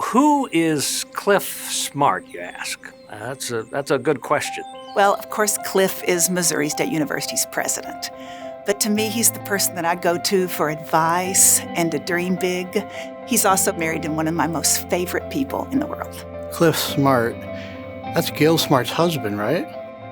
who is Cliff Smart, you ask? That's a good question. Well, of course, Cliff is Missouri State University's president. But to me, he's the person that I go to for advice and to dream big. He's also married to one of my most favorite people in the world. Cliff Smart, that's Gail Smart's husband, right?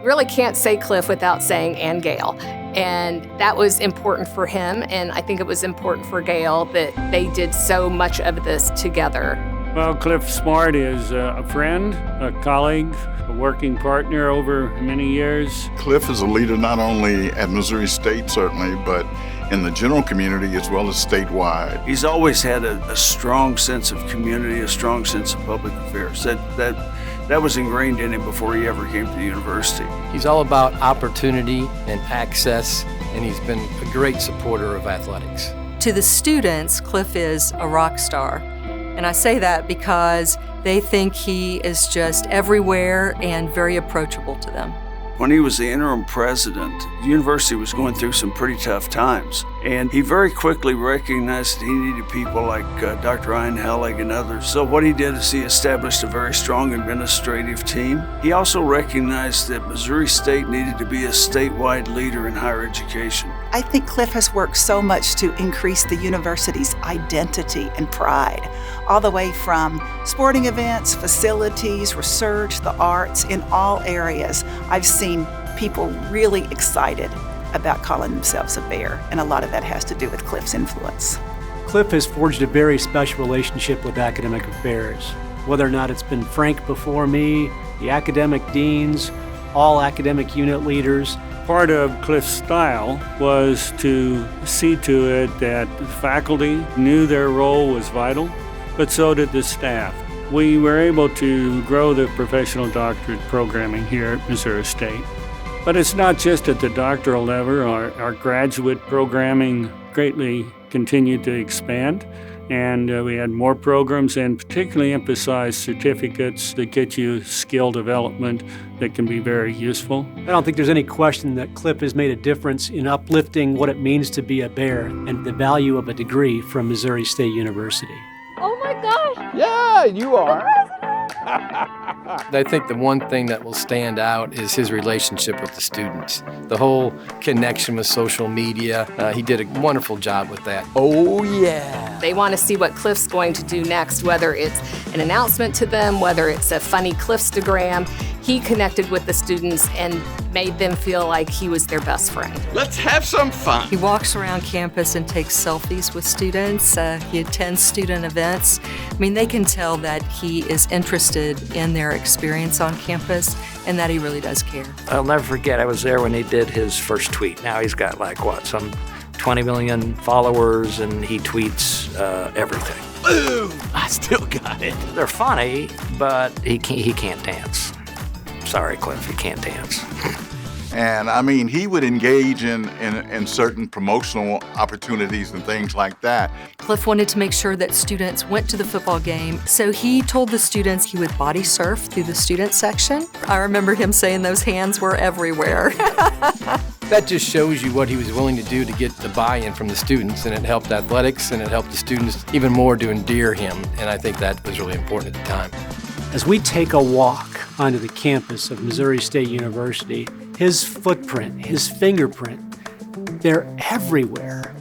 Really can't say Cliff without saying and Gail. And that was important for him, and I think it was important for Gail that they did so much of this together. Well, Cliff Smart is a friend, a colleague, a working partner over many years. Cliff is a leader not only at Missouri State, certainly, but in the general community as well as statewide. He's always had a strong sense of community, a strong sense of public affairs. That was ingrained in him before he ever came to the university. He's all about opportunity and access, and he's been a great supporter of athletics. To the students, Cliff is a rock star. And I say that because they think he is just everywhere and very approachable to them. When he was the interim president, the university was going through some pretty tough times. And he very quickly recognized that he needed people like Dr. Ian Hellig and others. So what he did is he established a very strong administrative team. He also recognized that Missouri State needed to be a statewide leader in higher education. I think Cliff has worked so much to increase the university's identity and pride, all the way from sporting events, facilities, research, the arts, in all areas. I've seen people really excited about calling themselves a Bear, and a lot of that has to do with Cliff's influence. Cliff has forged a very special relationship with academic affairs. Whether or not it's been Frank before me, the academic deans, all academic unit leaders. Part of Cliff's style was to see to it that the faculty knew their role was vital, but so did the staff. We were able to grow the professional doctorate programming here at Missouri State. But it's not just at the doctoral level. Our graduate programming greatly continued to expand, and we had more programs and particularly emphasized certificates that get you skill development that can be very useful. I don't think there's any question that Cliff has made a difference in uplifting what it means to be a Bear and the value of a degree from Missouri State University. Oh my gosh! Yeah, you are. I think the one thing that will stand out is his relationship with the students. The whole connection with social media, he did a wonderful job with that. Oh, yeah. They want to see what Cliff's going to do next, whether it's an announcement to them, whether it's a funny Cliffstagram. He connected with the students and made them feel like he was their best friend. Let's have some fun. He walks around campus and takes selfies with students. He attends student events. I mean, they can tell that he is interested in their experience on campus and that he really does care. I'll never forget, I was there when he did his first tweet. Now he's got some 20 million followers, and he tweets everything. Boom! I still got it. They're funny, but he can't dance. Sorry, Cliff, you can't dance. And I mean, he would engage in certain promotional opportunities and things like that. Cliff wanted to make sure that students went to the football game, so he told the students he would body surf through the student section. I remember him saying those hands were everywhere. That just shows you what he was willing to do to get the buy-in from the students, and it helped athletics, and it helped the students even more to endear him, and I think that was really important at the time. As we take a walk onto the campus of Missouri State University, his footprint, his fingerprint, they're everywhere.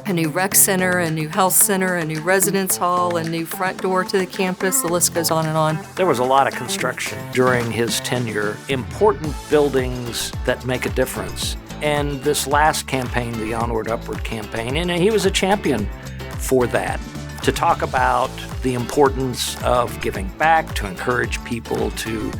A new rec center, a new health center, a new residence hall, a new front door to the campus, the list goes on and on. There was a lot of construction during his tenure, important buildings that make a difference. And this last campaign, the Onward Upward campaign, and he was a champion for that. To talk about the importance of giving back, to encourage people to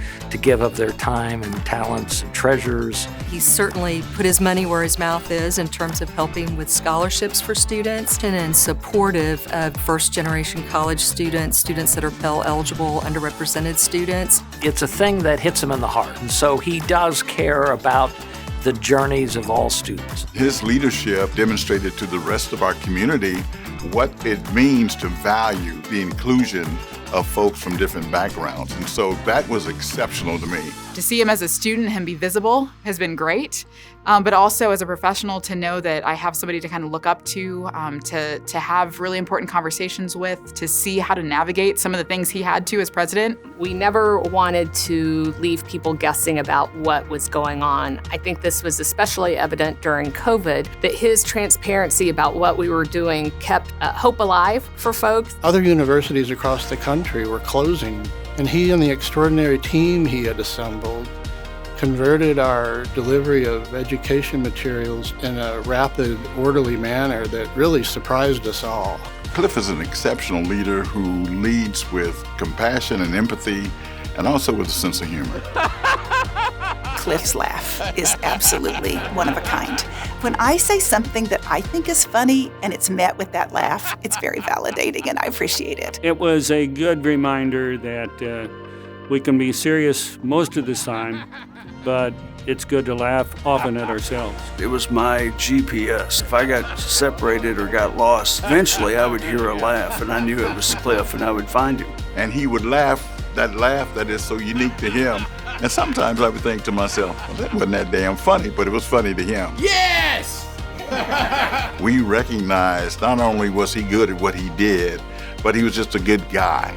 give of their time and talents and treasures. He certainly put his money where his mouth is in terms of helping with scholarships for students and in supportive of first-generation college students, students that are Pell eligible, underrepresented students. It's a thing that hits him in the heart, and so he does care about the journeys of all students. His leadership demonstrated to the rest of our community what it means to value the inclusion of folks from different backgrounds. And so that was exceptional to me. To see him as a student, him be visible, has been great. But also as a professional, to know that I have somebody to kind of look up to have really important conversations with, to see how to navigate some of the things he had to as president. We never wanted to leave people guessing about what was going on. I think this was especially evident during COVID, that his transparency about what we were doing kept hope alive for folks. Other universities across the country were closing, and he and the extraordinary team he had assembled converted our delivery of education materials in a rapid, orderly manner that really surprised us all. Cliff is an exceptional leader who leads with compassion and empathy, and also with a sense of humor. Cliff's laugh is absolutely one of a kind. When I say something that I think is funny and it's met with that laugh, it's very validating and I appreciate it. It was a good reminder that we can be serious most of the time, but it's good to laugh often at ourselves. It was my GPS. If I got separated or got lost, eventually I would hear a laugh, and I knew it was Cliff, and I would find him. And he would laugh that laugh that is so unique to him. And sometimes I would think to myself, well, that wasn't that damn funny, but it was funny to him. Yes! We recognized not only was he good at what he did, but he was just a good guy.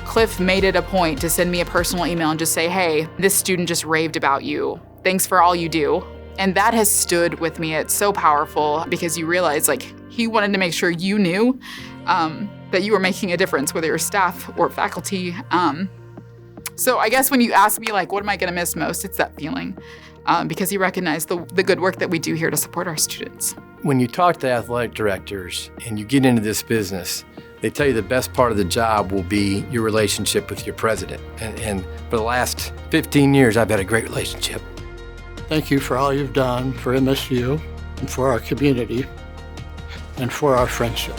Cliff made it a point to send me a personal email and just say, hey, this student just raved about you. Thanks for all you do. And that has stood with me. It's so powerful because you realize, like, he wanted to make sure you knew that you were making a difference, whether you're staff or faculty. So I guess when you ask me, like, what am I going to miss most, it's that feeling, because he recognized the good work that we do here to support our students. When you talk to athletic directors and you get into this business, they tell you the best part of the job will be your relationship with your president. And for the last 15 years, I've had a great relationship. Thank you for all you've done for MSU and for our community and for our friendship.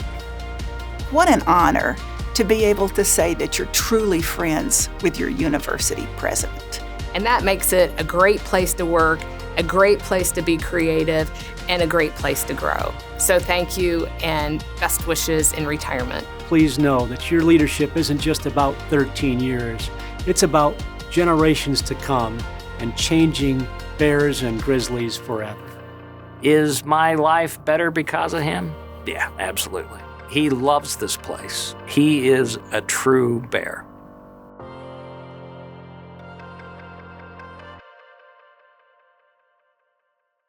What an honor to be able to say that you're truly friends with your university president. And that makes it a great place to work, a great place to be creative, and a great place to grow. So thank you and best wishes in retirement. Please know that your leadership isn't just about 13 years. It's about generations to come and changing Bears and Grizzlies forever. Is my life better because of him? Yeah, absolutely. He loves this place. He is a true Bear.